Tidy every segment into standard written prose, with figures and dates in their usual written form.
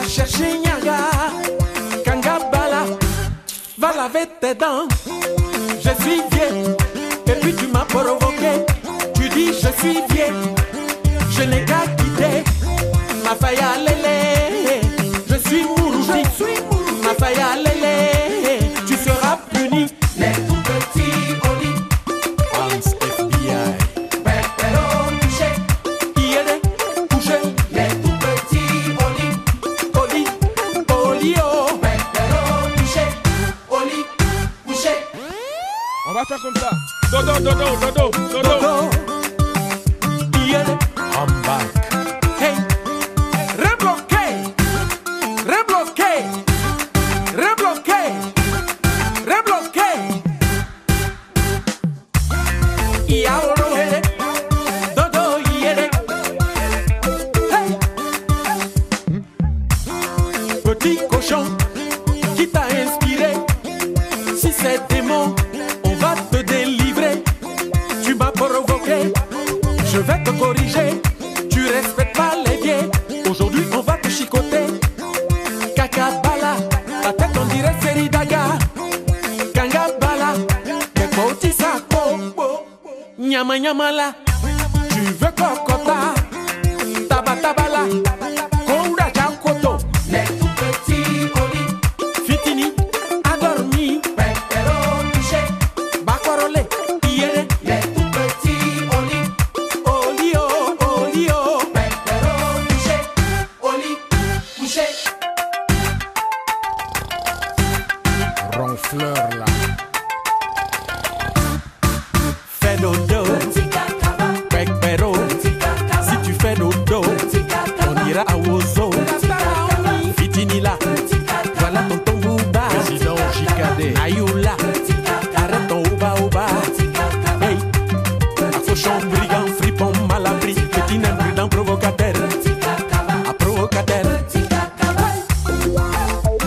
chercher Nyaga, Kangabala, va laver tes dents. Je suis vieux, et puis tu m'as provoqué. Tu dis je suis vieux, je n'ai qu'à quitter. Ma faille à lélé, je suis Mourouti. Ma faille à lélé, tu seras puni. Les tout petits Oli, Hans FBI. Pépéro touché. Yédé, couché, Les tout petits Oli, Oli, Olio. Pépéro touché. Oli, couché. On va faire comme ça. Dodo, dodo, dodo, dodo. Dodo, Yédé, I'm back. Hey, rebloqué, rebloqué, rebloqué, rebloqué. Yaoro, Yédé, Dodo, Yédé. Hey, petit cochon qui t'a inspiré. Si c'est démon, on va te délivrer. Tu m'as provoqué, je vais te corriger. Tu respectes pas les vieux, aujourd'hui on va te chicoter. Kakabala, ta tête on dirait Seridaga. Kangabala, tes petits sacs. Nyama nyamala, tu veux kokota. Tabatabala, Koura Jakoto. Les tout petits Oli, Fitini, adormi, Pépéro touché. Bakorole, Yédé. Les tout petits Oli, Olio, Olio. Pépéro touché. Oli, couché. Ronfleur là. Fais dodo, Petit cacaba, Pépéro. petit cacaba, Si tu fais dodo, petit cacaba, on ira à Wozo. Fitini là, petit cacaba, voilà tonton Bouba. Président JKD. Ayoula, petit cacaba, arrête ton ouba ouba. petit cacaba, Hey, à cochon, brigand, fripon, malabri, petit imprudent, provocateur. petit cacaba, À provocateur. petit cacaba.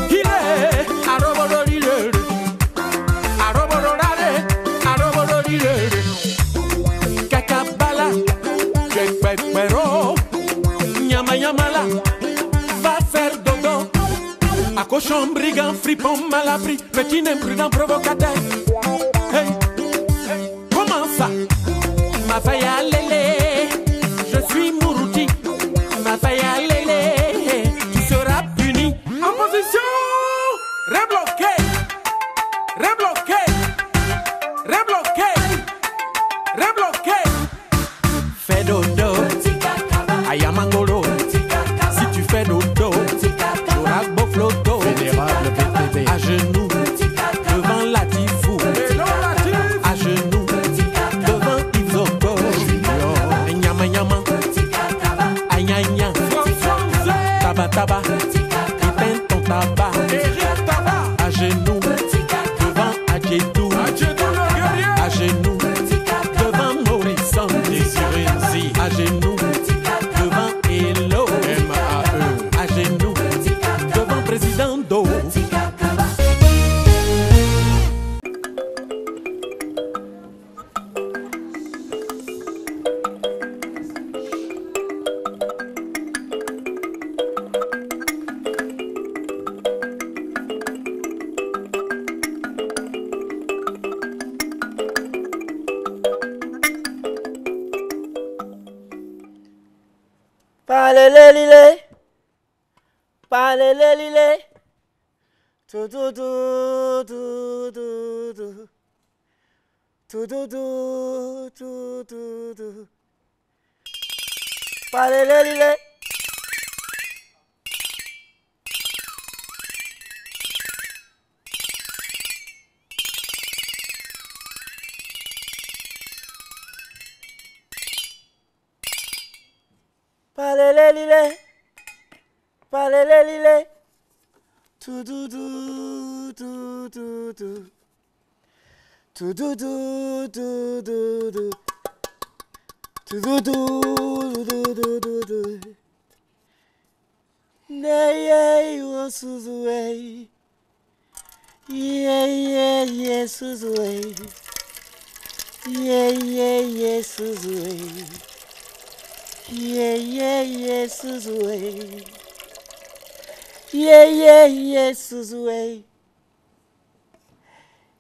Il est à Robolodile, à Robolodale, à Robolodile. Kakabala, Pépéro, Nyama Nyamala, va faire dodo. À cochon, brigand, fripon, malabri, petit imprudent, provocateur. Hey, comment ça? Ma faille à lélé, je suis Mourouti. Ma faille à lélé, tu seras puni. En position, rebloqué, rebloqué, rebloqué, rebloqué. Fais dodo, Petit cacaba, Ayamangolo. petit cacaba, Si tu fais dodo, petit cacaba, Jorak Bofloto. Vénérable BTB. À genoux, petit cacaba, devant Latifou. À genoux, devant Yves Zogo. Nyama nyama, petit cacaba, aïe aïe aïe. Taba taba, petit cacaba, éteins ton tabac. À genoux, devant Adjedou. À genoux, devant Morrison. Désiré Nzi. À genoux, devant Elo. MAE. À genoux, devant Président Do. petit cacaba. Palelelile, palelelile, tu tu tu tu tu tu, tu tu tu tu tu tu, palelelile. Palelelile, palelelile, tu tu tu tu tu tu, tu tu tu tu tu tu, tu tu tu tu tu tu. Neye wasuzue, ye suzue, ye suzue. Yeah, Suzue. Yeah, yeah, Jesus way.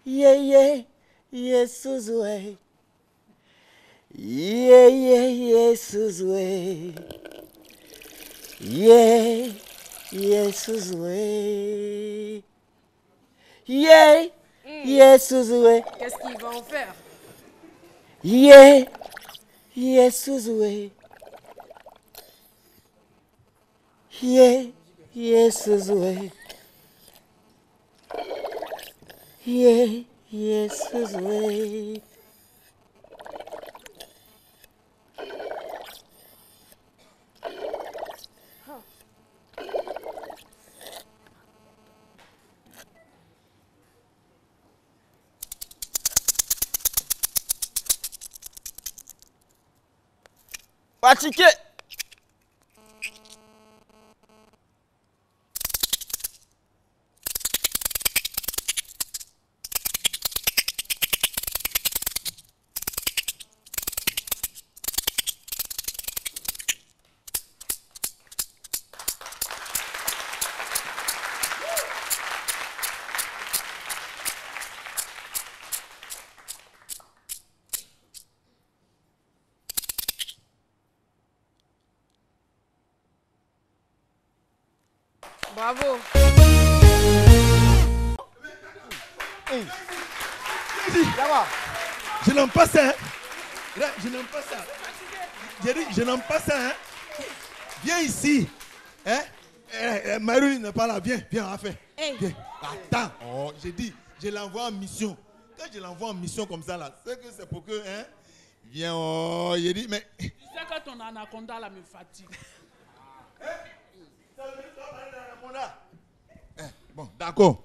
Yeah, yeah, Jesus way. Yeah, yeah, Jesus way. Yeah, Jesus way. Yeah, Jesus way. Qu'est-ce qu'il va en faire? Yeah, Jesus way. Yeah, Jesus way. Yeah, Jesus way. Pratiquez. Bravo. Je n'aime pas ça. Hein. Je n'aime pas ça. J'ai dit, je n'aime pas ça. Hein. Viens ici. Hein? Marie n'est pas là. Viens, viens, on va faire. Hey. Viens. Attends. Oh, j'ai dit, je l'envoie en mission. Quand je l'envoie en mission comme ça, là, c'est que c'est pour que. Hein? Viens, oh, j'ai dit, mais. Tu sais que ton anaconda là me fatigue. Bon, d'accord.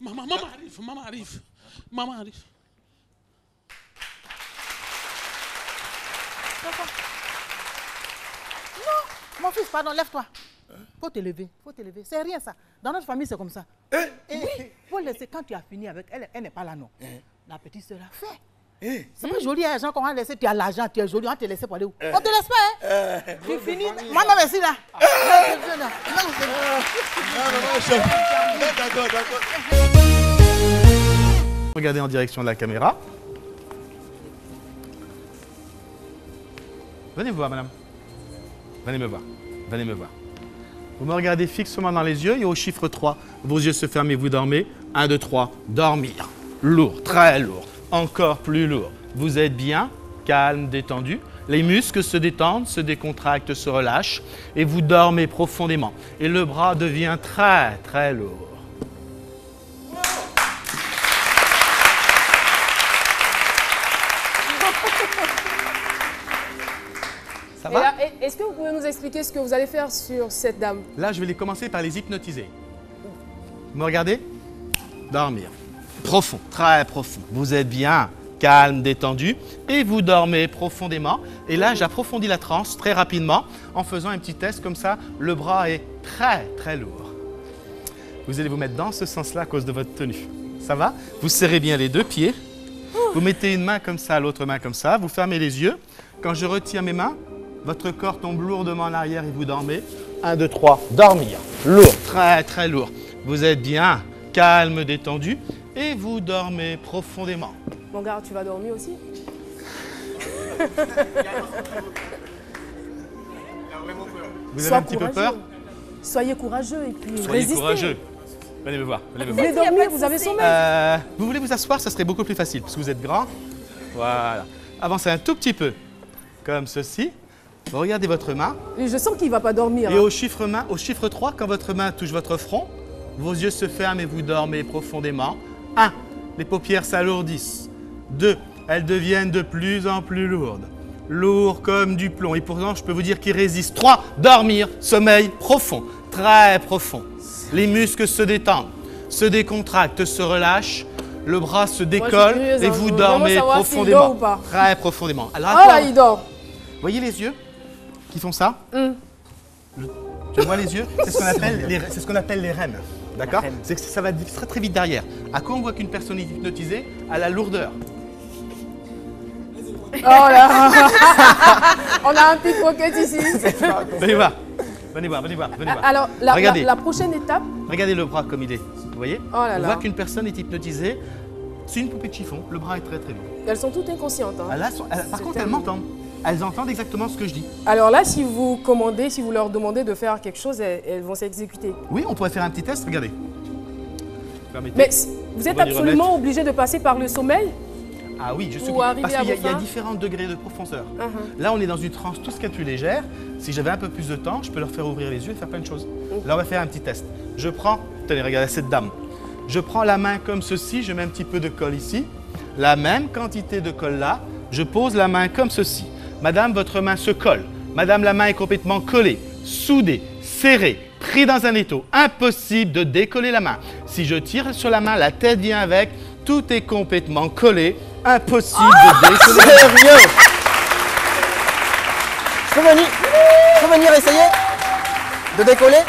Maman arrive, maman arrive. Maman arrive. Non, mon fils, pardon, lève-toi. Faut te lever, faut te lever. C'est rien ça. Dans notre famille, c'est comme ça. Oui, faut laisser quand tu as fini avec elle, elle n'est pas là, non. La petite sœur a fait. C'est pas joli, hein, gens qu'on va laisser, tu as l'argent, tu es joli, on va te laisser pour aller où? On te laisse pas, hein? Tu finis. Moi, non, merci là. D'accord, d'accord. Regardez en direction de la caméra. Venez me voir, madame. Venez me voir. Venez me voir. Vous me regardez fixement dans les yeux et au chiffre 3, vos yeux se ferment et vous dormez. 1, 2, 3, dormir. Lourd, très lourd. Encore plus lourd. Vous êtes bien, calme, détendu. Les muscles se détendent, se décontractent, se relâchent et vous dormez profondément. Et le bras devient très, très lourd. Ça va? Est-ce que vous pouvez nous expliquer ce que vous allez faire sur cette dame? Là, je vais commencer par les hypnotiser. Vous me regardez? Dormir. Profond, très profond. Vous êtes bien, calme, détendu et vous dormez profondément. Et là, j'approfondis la transe très rapidement en faisant un petit test comme ça. Le bras est très, très lourd. Vous allez vous mettre dans ce sens-là à cause de votre tenue. Ça va? Vous serrez bien les deux pieds. Vous mettez une main comme ça, l'autre main comme ça. Vous fermez les yeux. Quand je retire mes mains, votre corps tombe lourdement en arrière et vous dormez. 1, 2, 3, dormir. Lourd, très, très lourd. Vous êtes bien, calme, détendu. Et vous dormez profondément. Mon gars, tu vas dormir aussi? Vous avez un petit peu peur? Soyez courageux et puis Soyez résistez. courageux. Venez me voir. Venez me Vous voir. voulez dormir, vous avez sommeil. Vous voulez vous asseoir, ça serait beaucoup plus facile parce que vous êtes grand. Voilà. Avancez un tout petit peu, comme ceci. Vous regardez votre main. Et je sens qu'il ne va pas dormir. Et hein. au chiffre 3, quand votre main touche votre front, vos yeux se ferment et vous dormez profondément. 1. Les paupières s'alourdissent. 2. Elles deviennent de plus en plus lourdes. Lourd comme du plomb. Et pourtant, je peux vous dire qu'ils résistent. 3. Dormir. Sommeil profond. Très profond. Les muscles se détendent, se décontractent, se relâchent. Le bras se décolle curieuse, et hein. vous Je veux dormez vraiment savoir s'il profondément. dort ou pas. Très profondément. Alors, Ah là, il dort. voyez les yeux qui font ça? Tu vois les yeux? C'est ce qu'on appelle les REM. D'accord? C'est que ça va très très vite derrière. À quoi on voit qu'une personne est hypnotisée? À la lourdeur. Oh là. On a un pickpocket ici. Venez voir. Venez voir, venez voir, venez voir. Alors, Regardez. la prochaine étape. Regardez le bras comme il est. Vous voyez? Oh là On là. voit qu'une personne est hypnotisée. C'est une poupée de chiffon. Le bras est très très long. Elles sont toutes inconscientes. Hein. Par contre, elles m'entendent. Elles entendent exactement ce que je dis. Alors là, si vous commandez, si vous leur demandez de faire quelque chose, elles vont s'exécuter. Oui, on pourrait faire un petit test. Regardez. Permettez. Mais vous êtes On va lui absolument remettre. obligé de passer par le sommeil? Ah oui, je suis Ou arriver parce à qu'il y a vos fins. différents degrés de profondeur. Uh-huh. Là, on est dans une transe tout ce qui est plus légère. Si j'avais un peu plus de temps, je peux leur faire ouvrir les yeux et faire plein de choses. Là, on va faire un petit test. Je prends, tenez, regardez cette dame. Je prends la main comme ceci, je mets un petit peu de colle ici. La même quantité de colle là, je pose la main comme ceci. Madame, votre main se colle. Madame, la main est complètement collée, soudée, serrée, prise dans un étau. Impossible de décoller la main. Si je tire sur la main, la tête vient avec. Tout est complètement collé. Impossible de décoller la main. Sérieux? Je peux venir essayer de décoller?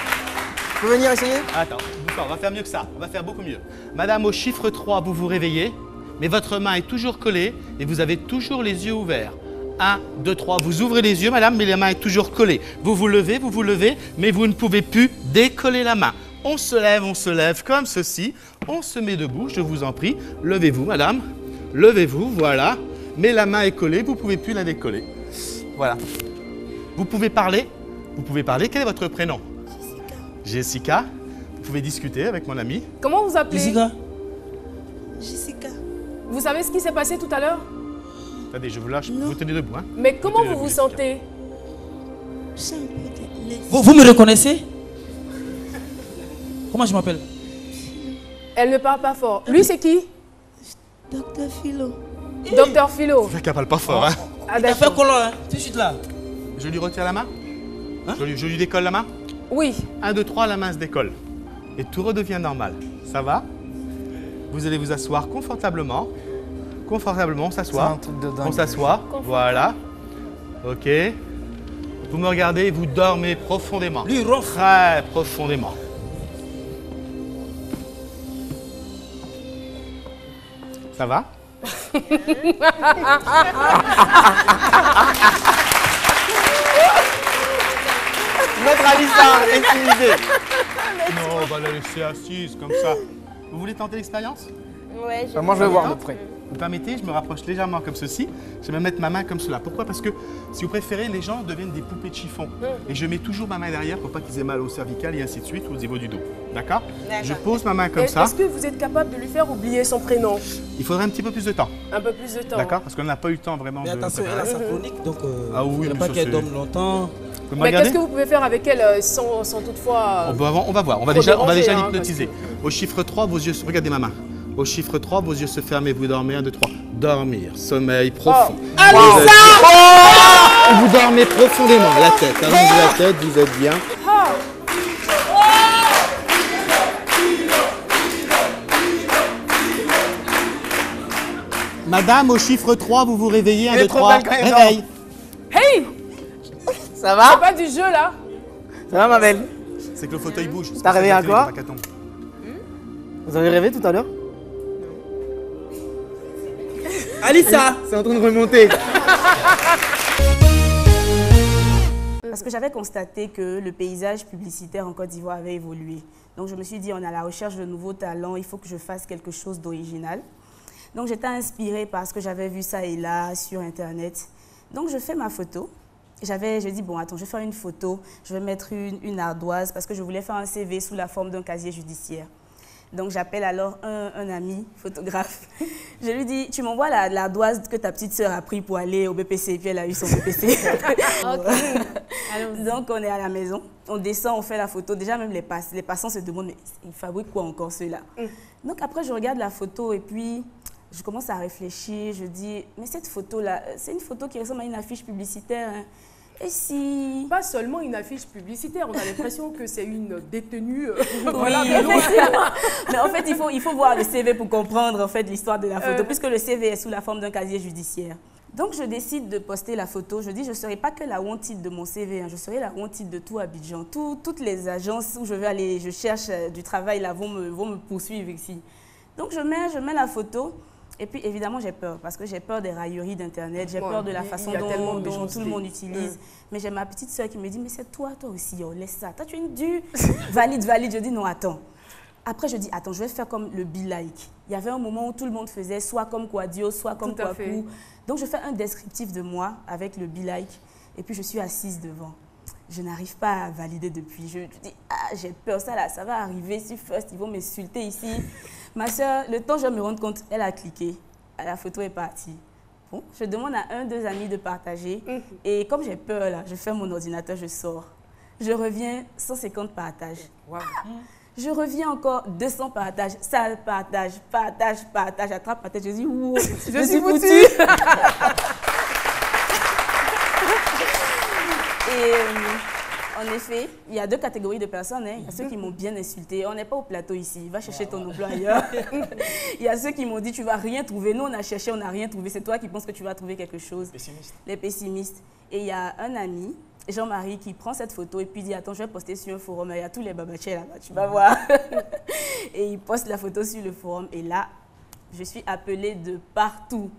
Je peux venir essayer? Attends, on va faire mieux que ça. On va faire beaucoup mieux. Madame, au chiffre 3, vous vous réveillez, mais votre main est toujours collée et vous avez toujours les yeux ouverts. 1, 2, 3. Vous ouvrez les yeux, madame, mais la main est toujours collée. Vous vous levez, mais vous ne pouvez plus décoller la main. On se lève comme ceci. On se met debout, je vous en prie. Levez-vous, madame. Levez-vous, voilà. Mais la main est collée, vous ne pouvez plus la décoller. Voilà. Vous pouvez parler. Vous pouvez parler. Quel est votre prénom? Jessica. Vous pouvez discuter avec mon ami. Comment vous appelez? Jessica. Vous savez ce qui s'est passé tout à l'heure? Attendez, je vous lâche. Vous tenez debout. Hein. Mais comment tenez vous debout, vous Jessica. sentez? Vous me reconnaissez? Comment je m'appelle? Elle ne parle pas fort. Lui, c'est qui? Docteur Philo. Docteur Philo. C'est vrai qu'elle parle pas fort. Hein. Ah, T'as fait d'accord. quoi là? Tout de suite là. Je lui retire la main. Je lui décolle la main. Oui. 1, 2, 3, la main se décolle. Et tout redevient normal. Ça va? Vous allez vous asseoir confortablement. Confortablement, on s'assoit. C'est un truc de dingue. On s'assoit. Voilà. Ok. Vous me regardez et vous dormez profondément. Lui, il ronfle. Très profondément. Ça va? Maître Alissa, intimidé. Non, on va la laisser assise comme ça. Vous voulez tenter l'expérience? Ouais, Moi, je vais voir de près. Vous permettez, je me rapproche légèrement comme ceci. Je vais mettre ma main comme cela. Pourquoi? Parce que, si vous préférez, les gens deviennent des poupées de chiffon. Et je mets toujours ma main derrière pour pas qu'ils aient mal au cervical et ainsi de suite, ou au niveau du dos. D'accord? Je pose ma main comme ça. Est-ce que vous êtes capable de lui faire oublier son prénom? Il faudrait un petit peu plus de temps. Un peu plus de temps. D'accord? Parce qu'on n'a pas eu le temps vraiment Mais de... attention, elle a sa chronique, donc Ah oui, il ne mais pas ça, qu'elle c'est- dorme longtemps. Vous me Mais regardez? qu'est-ce que vous pouvez faire avec elle sans toutefois... On va voir. On va Trop déjà déranger, hein, l'hypnotiser. Au chiffre 3, vos yeux... Regardez ma main. Au chiffre 3, vos yeux se ferment et vous dormez. 1, 2, 3. Dormir. Sommeil profond. Vous dormez profondément. La tête. Allongez la tête, vous êtes bien. Madame, au chiffre 3, vous vous réveillez. 1, Elle est 2, trop 3. belle quand elle Réveil. Hey! Ça C'est va? pas du jeu, là? Ça va, ma belle? C'est que le fauteuil bouge. T'as réveillé à quoi? Hackathon. Vous avez rêvé tout à l'heure? Alissa! C'est en train de remonter. Parce que j'avais constaté que le paysage publicitaire en Côte d'Ivoire avait évolué. Donc je me suis dit, on est à la recherche de nouveaux talents, il faut que je fasse quelque chose d'original. Donc j'étais inspirée par ce que j'avais vu ça et là sur Internet. Donc je fais ma photo. Je dis, bon, attends, je vais faire une photo, je vais mettre une ardoise parce que je voulais faire un CV sous la forme d'un casier judiciaire. Donc j'appelle alors un ami photographe. Je lui dis, tu m'envoies l'ardoise que ta petite sœur a pris pour aller au BPC, et puis elle a eu son BPC. Donc on est à la maison, on descend, on fait la photo. Déjà même les passants se demandent, mais ils fabriquent quoi encore ceux-là? Donc après je regarde la photo et puis je commence à réfléchir. Je dis, mais cette photo-là, c'est une photo qui ressemble à une affiche publicitaire. Hein. Et si... Pas seulement une affiche publicitaire, on a l'impression que c'est une détenue. Voilà, mais en fait, il faut voir le CV pour comprendre en fait, l'histoire de la photo, puisque le CV est sous la forme d'un casier judiciaire. Donc, je décide de poster la photo. Je dis, je ne serai pas que la wanted de mon CV, hein, je serai la wanted de tout Abidjan. Toutes les agences où je vais aller, je cherche du travail, là, vont me poursuivre ici. Donc, je mets la photo. Et puis évidemment j'ai peur, parce que j'ai peur des railleries d'Internet, j'ai peur de la façon dont tout le monde utilise. Mais j'ai ma petite soeur qui me dit, mais c'est toi aussi, oh, laisse ça. Toi tu es une dure. Valide. Je dis non, attends. Après je dis, attends, je vais faire comme le be like. Il y avait un moment où tout le monde faisait soit comme Quadio, soit comme Kwaku. Donc je fais un descriptif de moi avec le be like. Et puis je suis assise devant. Je n'arrive pas à valider depuis. Je dis, ah, j'ai peur, ça va arriver. Si first, ils vont m'insulter ici. Ma soeur, le temps je vais me rendre compte, elle a cliqué. La photo est partie. Bon, je demande à 1-2 amis de partager. Et comme j'ai peur, là, je ferme mon ordinateur, je sors. Je reviens, 150 partages. Wow. Je reviens encore, 200 partages. Ça partage, attrape partage. Je dis, wow, je suis foutue. Et en effet, il y a 2 catégories de personnes. Hein. Il y a ceux qui m'ont bien insulté. On n'est pas au plateau ici. Va chercher ton emploi ailleurs. Il y a ceux qui m'ont dit, tu ne vas rien trouver. Nous, on a cherché, on n'a rien trouvé. C'est toi qui penses que tu vas trouver quelque chose. Pessimiste. Les pessimistes. Et il y a un ami, Jean-Marie, qui prend cette photo et puis dit, attends, je vais poster sur un forum. Il y a tous les babachés là-bas, tu vas voir. Et il poste la photo sur le forum. Et là, je suis appelée de partout.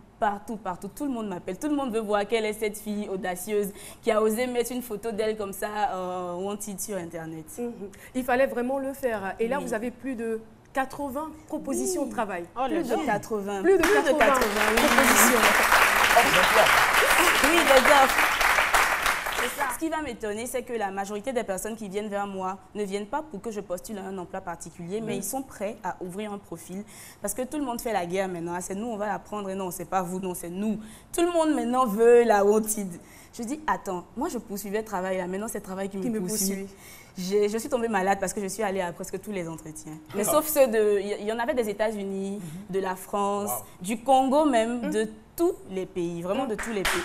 Tout le monde m'appelle. Tout le monde veut voir quelle est cette fille audacieuse qui a osé mettre une photo d'elle comme ça, wanted sur Internet. Il fallait vraiment le faire. Et là, vous avez plus de 80 propositions de travail. Oh, plus de 80. Plus de 80 propositions. Oui, les offres. Ce qui va m'étonner, c'est que la majorité des personnes qui viennent vers moi ne viennent pas pour que je postule à un emploi particulier, mais ils sont prêts à ouvrir un profil. Parce que tout le monde fait la guerre maintenant. C'est nous, on va la prendre. Et non, c'est pas vous, non, c'est nous. Tout le monde maintenant veut la wanted. Je dis, attends, moi je poursuivais le travail là. Maintenant, c'est le travail qui me poursuit. Je suis tombée malade parce que je suis allée à presque tous les entretiens. Mais sauf ceux de... Il y en avait des États-Unis, de la France, du Congo même, de tous les pays. Vraiment de tous les pays.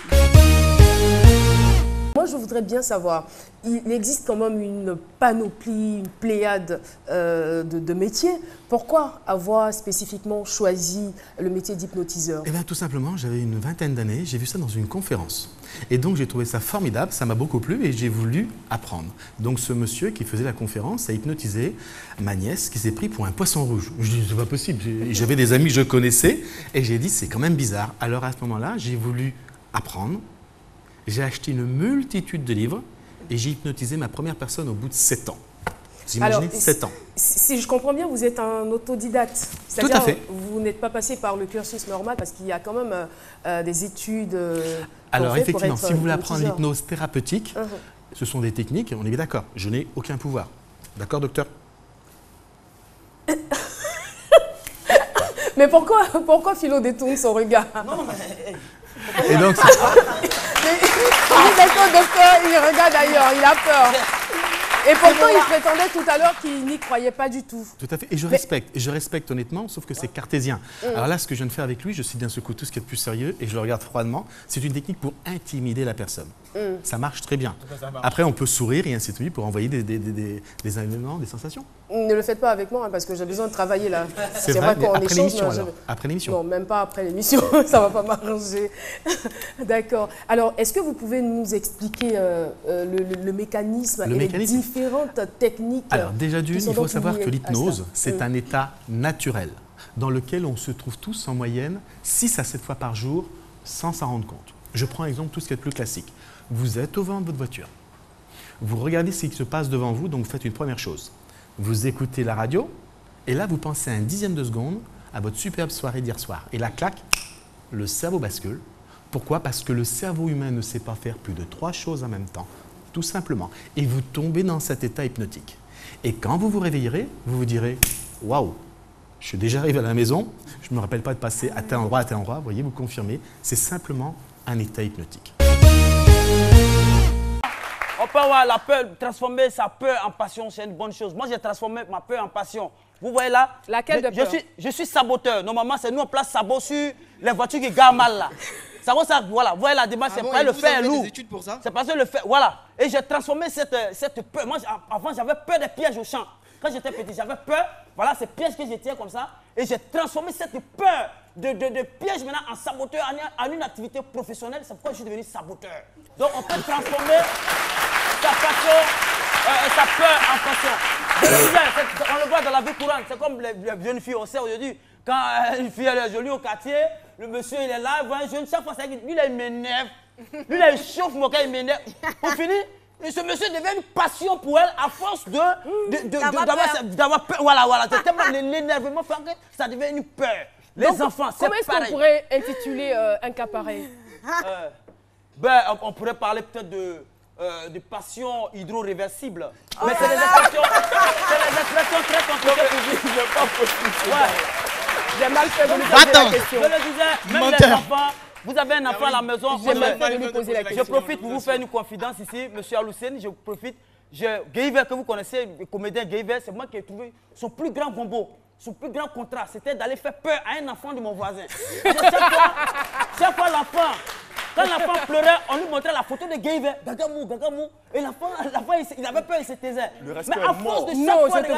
Moi, je voudrais bien savoir, il existe quand même une panoplie, une pléiade de métiers. Pourquoi avoir spécifiquement choisi le métier d'hypnotiseur? Eh bien, tout simplement, j'avais une 20aine d'années, j'ai vu ça dans une conférence. Et donc, j'ai trouvé ça formidable, ça m'a beaucoup plu et j'ai voulu apprendre. Donc, ce monsieur qui faisait la conférence a hypnotisé ma nièce qui s'est pris pour un poisson rouge. Je dis, c'est pas possible. J'avais des amis que je connaissais et j'ai dit, c'est quand même bizarre. Alors, à ce moment-là, j'ai voulu apprendre. J'ai acheté une multitude de livres et j'ai hypnotisé ma première personne au bout de 7 ans. Vous imaginez, 7 ans. Si je comprends bien, vous êtes un autodidacte. Tout à fait. Vous n'êtes pas passé par le cursus normal parce qu'il y a quand même des études. Alors effectivement, si vous voulez apprendre l'hypnose thérapeutique, ce sont des techniques, on est bien d'accord. Je n'ai aucun pouvoir. D'accord, docteur? Mais pourquoi Philo détourne son regard? Non, mais... Et donc, il regarde ailleurs, il a peur. Et pourtant, il prétendait tout à l'heure qu'il n'y croyait pas du tout. Tout à fait. Et je respecte honnêtement, sauf que c'est cartésien. Alors là, ce que je viens de faire avec lui, je sais d'un seul coup tout ce qui est de plus sérieux et je le regarde froidement. C'est une technique pour intimider la personne. Ça marche très bien. Après, on peut sourire et ainsi de suite pour envoyer des éléments, des sensations. Ne le faites pas avec moi hein, parce que j'ai besoin de travailler là. C'est vrai qu'on après l'émission alors. Après l'émission. Non, même pas après l'émission, ça va pas m'arranger. D'accord. Alors, est-ce que vous pouvez nous expliquer le mécanisme et les différentes techniques? Alors, déjà d'une, il faut savoir que l'hypnose, c'est un état naturel dans lequel on se trouve tous en moyenne 6 à 7 fois par jour sans s'en rendre compte. Je prends un exemple tout ce qui est plus classique. Vous êtes au volant de votre voiture. Vous regardez ce qui se passe devant vous, donc vous faites une première chose. Vous écoutez la radio, et là, vous pensez un dixième de seconde à votre superbe soirée d'hier soir. Et là, clac, le cerveau bascule. Pourquoi? Parce que le cerveau humain ne sait pas faire plus de 3 choses en même temps, tout simplement. Et vous tombez dans cet état hypnotique. Et quand vous vous réveillerez, vous vous direz « Waouh, je suis déjà arrivé à la maison, je ne me rappelle pas de passer à tel endroit, vous voyez, vous confirmez. C'est simplement un état hypnotique. On peut avoir la peur, transformer sa peur en passion, c'est une bonne chose. Moi, j'ai transformé ma peur en passion. Vous voyez là? Laquelle de peur? Je suis saboteur. Normalement, c'est nous, on place sabot sur les voitures qui garent mal là. Ça, voilà. Vous voyez la démarche, c'est pas le faire lourd. C'est parce que le faire, voilà. Et j'ai transformé cette peur. Moi, avant, j'avais peur des pièges au champ. Quand j'étais petit, j'avais peur. Voilà, ces pièges que je tiens comme ça. Et j'ai transformé cette peur de piège maintenant en saboteur, en une activité professionnelle. C'est pourquoi je suis devenu saboteur. Donc, on peut transformer sa passion et sa peur en passion. On le voit dans la vie courante. C'est comme les jeunes filles, on sait aujourd'hui, Quand une fille elle est jolie au quartier, le monsieur il est là, il voit un jeune, chaque fois ça, lui là il m'énerve. Lui là il chauffe mon cœur, il m'énerve. Pour finir, et ce monsieur devient une passion pour elle à force d'avoir peur. Voilà, c'est tellement l'énervement fait que ça devient une peur. Les enfants, c'est pareil. Comment est-ce qu'on pourrait intituler un cas pareil? On pourrait parler peut-être de passion hydro-réversible. Mais c'est des expressions très compliquées. J'ai mal fait de lui poser la question. Je le disais, même les enfants, vous avez un enfant à la maison. J'ai mal fait de lui poser la question. Je profite pour vous faire une confidence ici, monsieur Aloussène, je profite. Gayver, que vous connaissez, le comédien Gayver, c'est moi qui ai trouvé son plus grand combo, son plus grand contrat, c'était d'aller faire peur à un enfant de mon voisin. Chaque fois l'enfant, quand l'enfant pleurait, on lui montrait la photo de Gayver, Gagamou, Gagamou, et l'enfant, il avait peur, il se taisait. Mais à force de chaque fois de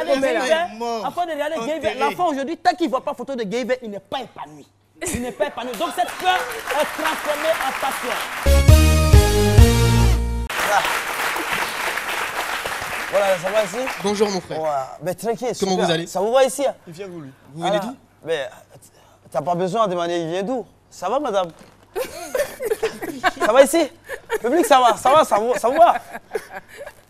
regarder Gayver, l'enfant aujourd'hui, tant qu'il ne voit pas photo de Gayver, il n'est pas épanoui. Il n'est pas épanoui. Donc cette peur est transformée en passion. Voilà, ça va ici? Bonjour mon frère. Ouais, mais tranquille, comment super. vous allez? Ça vous va ici? Il vient d'où lui? Vous venez d'où? Mais t'as pas besoin de demander il vient d'où? Ça va madame? Ça va ici? Public, ça va.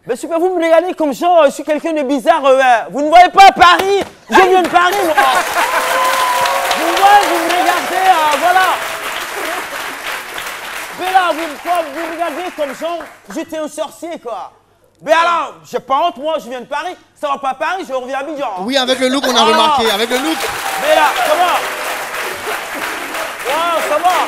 Mais super, vous me regardez comme ça, je suis quelqu'un de bizarre. Vous ne voyez pas Paris? Je viens de Paris, moi. Vous voyez, vous me regardez, voilà. Mais là, vous regardez comme ça, j'étais un sorcier, quoi. Mais alors, j'ai pas honte, moi, je viens de Paris. Ça va pas à Paris, je reviens à Abidjan. Oui, avec le look, on a remarqué, avec le look. Mais là, ça va. Ouais, ça va.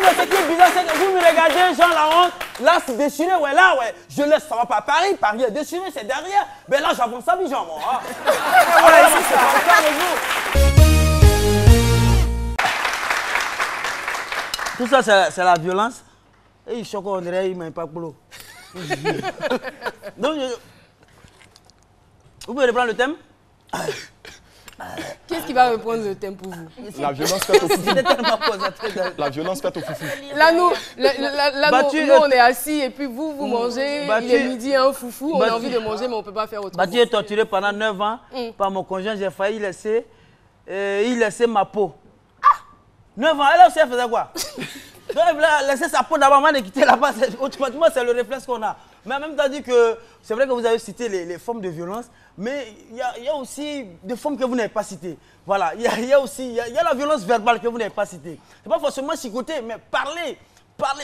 Ce qui est bizarre, c'est que vous me regardez, genre la honte, là c'est déchiré, ouais, là, ouais. Je laisse, ça va pas à Paris, Paris est déchiré, c'est derrière. Mais là, j'avance à Abidjan, moi. Hein. Ouais, c'est ça. Tout ça, c'est la violence. Et il choque, on dirait, il m'a pas pour l'eau. Donc, vous pouvez reprendre le thème? Qu'est-ce qui va reprendre le thème pour vous? La violence faite au foufou. La violence faite au foufou. Là, nous, on est assis et puis vous mangez. Il est midi, un foufou. On a envie de manger, mais on ne peut pas faire autrement. Bati est torturé pendant 9 ans par mon conjoint. J'ai failli laisser ma peau. 9 ans, elle aussi, elle faisait quoi? Donc, elle voulait laisser sa peau d'abord avant de quitter là-bas. Automatiquement, c'est le réflexe qu'on a. Mais en même temps, dit que c'est vrai que vous avez cité les formes de violence, mais il y a aussi des formes que vous n'avez pas citées. Voilà, il y a aussi la violence verbale que vous n'avez pas citée. Ce n'est pas forcément chicoter, mais parler.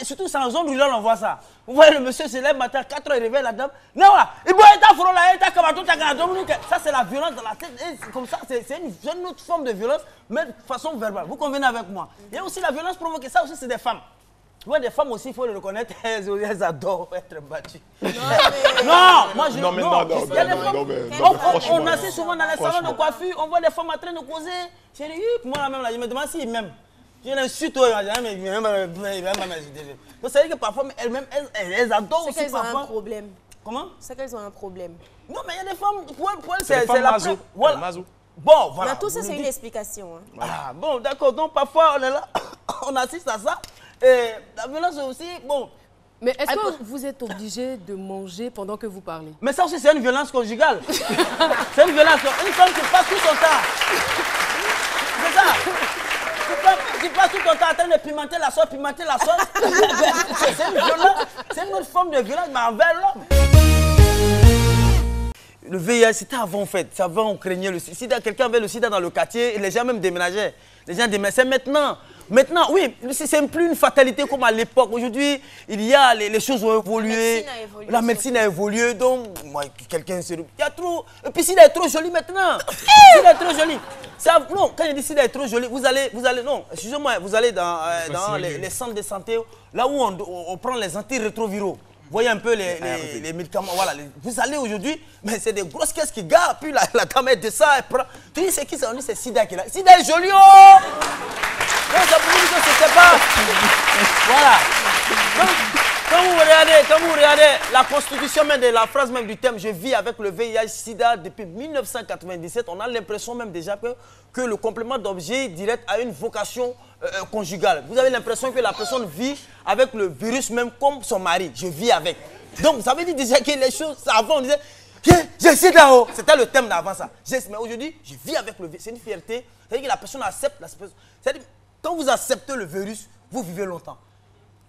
Surtout dans la zone rurale, on voit ça. Vous voyez, le monsieur se lève matin, 4 heures, il réveille la dame. Non, voilà, il boit un front là, il ça, c'est la violence dans la tête. Et comme ça, c'est une autre forme de violence, mais de façon verbale. Vous convenez avec moi? Il y a aussi la violence provoquée, ça aussi, c'est des femmes. Tu vois, des femmes aussi, il faut le reconnaître, elles adorent être battues. Non, moi je... On assiste souvent dans les salons de coiffure, on voit des femmes en train de causer. Chérie, moi là même, là, je me demande s'ils m'aiment. Je l'insulte, donc ça veut dire que parfois, elles adorent aussi parfois. Elles ont un problème. Comment? C'est qu'elles ont un problème. Non, mais il y a des femmes, pour elles, c'est la maso. Voilà. Bon, voilà. Mais tout ça, c'est une explication. Hein. Ah, bon, d'accord. Donc, parfois, on est là, on assiste à ça. Et la violence aussi, bon. Mais est-ce que vous êtes obligé de manger pendant que vous parlez? Mais ça aussi, c'est une violence conjugale. C'est une violence. Une femme qui passe tout son temps. C'est ça. Tu passes tout ton temps en train de pimenter la sauce. C'est une violence. C'est une autre forme de violence, mais envers l'homme. Le VIH, c'était avant en fait. C'est avant on craignait le sida. Quelqu'un avait le sida dans le quartier et les gens même déménageaient. Les gens déménageaient. Maintenant, oui, c'est plus une fatalité comme à l'époque. Aujourd'hui, il y a les choses ont évolué. La médecine a évolué. Donc, moi, quelqu'un se... Il y a trop... Et puis sida est trop joli maintenant. Sida est trop joli. Ça, non, quand je dis sida est trop joli, vous allez non, excusez-moi, vous allez dans les centres de santé, là où on prend les antirétroviraux. Vous voyez un peu les médicaments, voilà. Vous allez aujourd'hui, mais c'est des grosses caisses qui gardent, puis la dame elle descend, elle prend. Tu dis c'est qui ça? On dit c'est sida qui est là. Sida est joli, oh! Non, ça vous dit que c'était pas. Voilà. Donc, quand vous regardez la constitution même de la phrase même du thème, je vis avec le VIH-Sida depuis 1997, on a l'impression même déjà que le complément d'objet direct a une vocation conjugale. Vous avez l'impression que la personne vit avec le virus même comme son mari. Je vis avec. Donc ça veut dire déjà que les choses, avant on disait, J'ai essayé là-haut. C'était le thème d'avant ça. Mais aujourd'hui, je vis avec le virus. C'est une fierté. C'est-à-dire que la personne accepte. C'est-à-dire, quand vous acceptez le virus, vous vivez longtemps.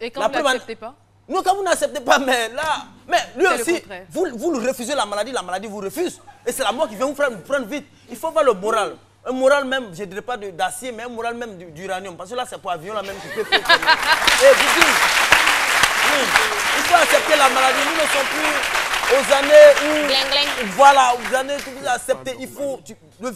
Et quand vous n'acceptez pas? Non, quand vous n'acceptez pas, mais là, mais lui aussi, vous lui refusez la maladie vous refuse. Et c'est la mort qui vient vous prendre vite. Il faut voir le moral. Un moral même, je ne dirais pas d'acier, mais un moral même d'uranium. Parce que là, c'est pour avion là même qui peut faire. Et vous dites, il faut accepter la maladie. Nous ne sommes plus aux années où, voilà, aux années où vous acceptez. Il faut, le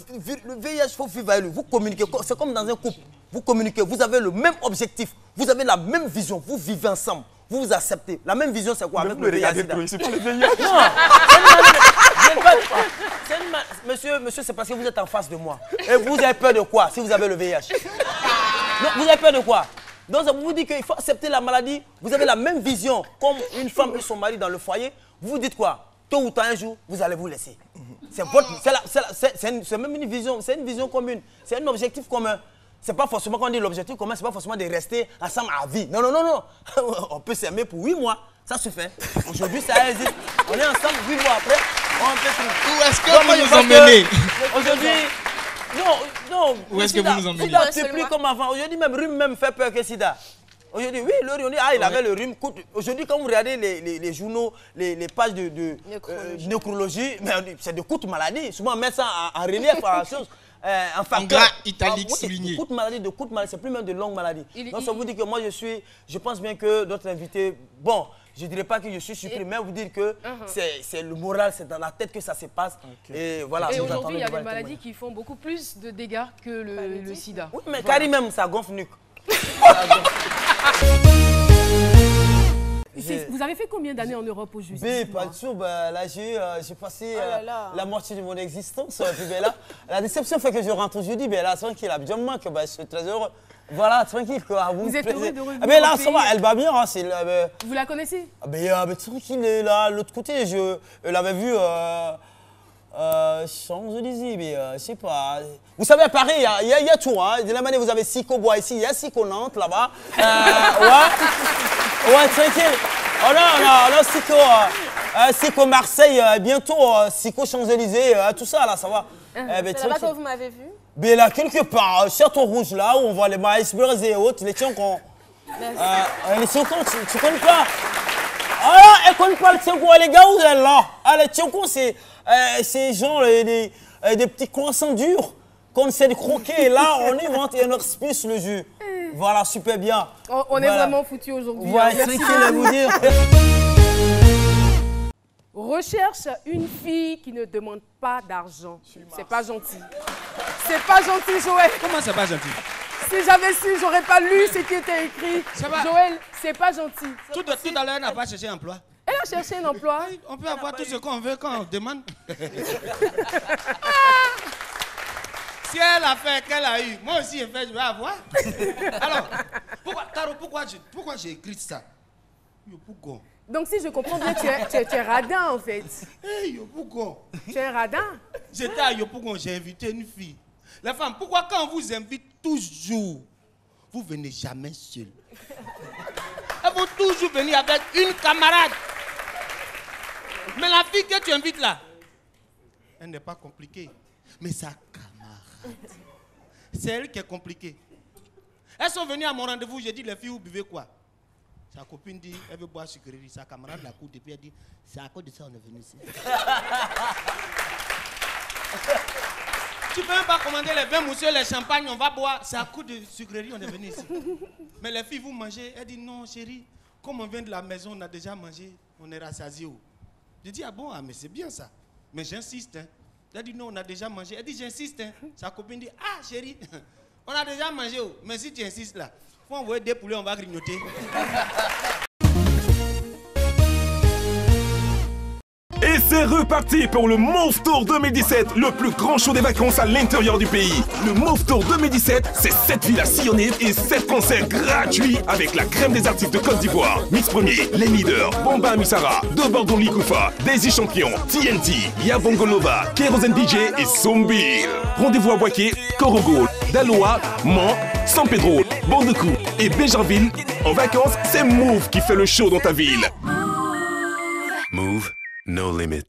VIH, il faut vivre avec lui. Vous communiquez, c'est comme dans un couple. Vous communiquez, vous avez le même objectif, vous avez la même vision, vous vivez ensemble. Vous vous acceptez. La même vision, c'est quoi? Avec le VIH. C'est pas le VIH. Non, monsieur, c'est parce que vous êtes en face de moi. Et vous avez peur de quoi si vous avez le VIH? Non, vous avez peur de quoi? Donc, ça vous dit qu'il faut accepter la maladie. Vous avez la même vision comme une femme et son mari dans le foyer. Vous vous dites quoi? Tôt ou tard, un jour, vous allez vous laisser. C'est même une vision, c'est une vision commune. C'est un objectif commun. C'est pas forcément quand on dit l'objectif commun, c'est pas forcément de rester ensemble à vie. Non, non, non, non. On peut s'aimer pour 8 mois. Ça se fait. Aujourd'hui, ça existe. On est ensemble 8 mois après. On peut... Où est-ce que vous nous emmenez? Aujourd'hui, non. Où est-ce que vous nous emmenez? Sida, c'est plus comme avant. Aujourd'hui, même rhume même fait peur que Sida. Aujourd'hui, oui, on dit, il avait le rhume. Aujourd'hui, quand vous regardez les journaux, les pages de nécrologie, c'est de courtes maladies. Souvent, on met ça en relief, en chose. En gras italique souligné. De courtes maladies, c'est plus même de longues maladies. Donc, ça vous dit que moi, je pense bien que d'autres invités, bon, je ne dirais pas que je suis surpris, mais vous dire que c'est le moral, c'est dans la tête que ça se passe. Et voilà. Et aujourd'hui, il y a des maladies qui font beaucoup plus de dégâts que le sida. Oui, mais Carrie même, ça gonfle nuque. Vous avez fait combien d'années en Europe au juste? Pas du tout. Là, j'ai passé la moitié de mon existence. Là, la déception fait que je rentre aujourd'hui. Là, tranquille, je me manque. Je suis très heureux. Voilà, tranquille. Vous êtes heureux de revenir mais là, au ça pays. va, elle va bien. Hein, vous la connaissez? Mais tranquille, là, l'autre côté, je l'avais vu. Champs-Élysées, mais je sais pas. Vous savez, à Paris, il y a tout. Hein. De la manière, vous avez Sico Bois ici, il y a Sico Nantes là-bas. Ouais, tranquille. On a Sico Marseille, bientôt Sico Champs-Élysées, tout ça là, ça va. C'est là-bas que vous m'avez vu? Mais là, quelque part, Château Rouge, là où on voit les icebergs et autres, les Tioncons. Les Tioncons, tu connais pas? Ah, elle connaît pas les Tioncons, les gars, où elle est là? Ah, les Tioncons, c'est genre des petits croissants durs qu'on essaie de croquer et là on invente et on expulse le jus. Voilà, super bien. On est vraiment foutus aujourd'hui. Ouais, c'est qui à vous dire. Recherche une fille qui ne demande pas d'argent. C'est pas gentil. C'est pas gentil, Joël. Comment c'est pas gentil? Si j'avais su, j'aurais pas lu ce qui était écrit. Joël, c'est pas gentil. Tout à l'heure, elle n'a pas cherché un emploi. Elle a cherché un emploi. On peut avoir tout ce qu'on veut quand on demande. Si elle a fait qu'elle a eu, moi aussi, je vais avoir. Alors, pourquoi j'ai écrit ça? Pourquoi? Donc, si je comprends bien, tu es radin, en fait. Hey, Yopougon. Tu es radin? J'étais à Yopougon, j'ai invité une fille. La femme, pourquoi quand on vous invite toujours, vous venez jamais seul? Elle faut toujours venir avec une camarade. Mais la fille que tu invites là, elle n'est pas compliquée. Mais sa camarade, c'est elle qui est compliquée. Elles sont venues à mon rendez-vous, j'ai dit, les filles, vous buvez quoi? Sa copine dit, elle veut boire sucrerie. Sa camarade la court depuis, elle dit, c'est à cause de ça qu'on est venu ici. Tu ne peux même pas commander les vins, monsieur, les champagnes, on va boire. C'est à cause de sucrerie, on est venu ici. Mais les filles, vous mangez. Elle dit, non, chérie, comme on vient de la maison, on a déjà mangé, on est rassasié. Je dis, ah bon, ah, mais c'est bien ça. Mais j'insiste. Hein. Elle dit, non, on a déjà mangé. Elle dit, j'insiste. Hein. Sa copine dit, ah, chérie, on a déjà mangé. Mais si tu insistes là, faut envoyer des poulets, on va grignoter. Et c'est reparti pour le Move Tour 2017, le plus grand show des vacances à l'intérieur du pays. Le Move Tour 2017, c'est 7 villes à sillonner et 7 concerts gratuits avec la crème des artistes de Côte d'Ivoire. Mix Premier, Les Leaders, Bomba Misara, De Bordon Likoufa, Daisy Champion, TNT, Yabongolova, Kérosène DJ et Sombil. Rendez-vous à Boaké, Korogo, Daloa, Mans, San Pedro, Bordecou et Béjarville. En vacances, c'est Move qui fait le show dans ta ville. Move. No limit.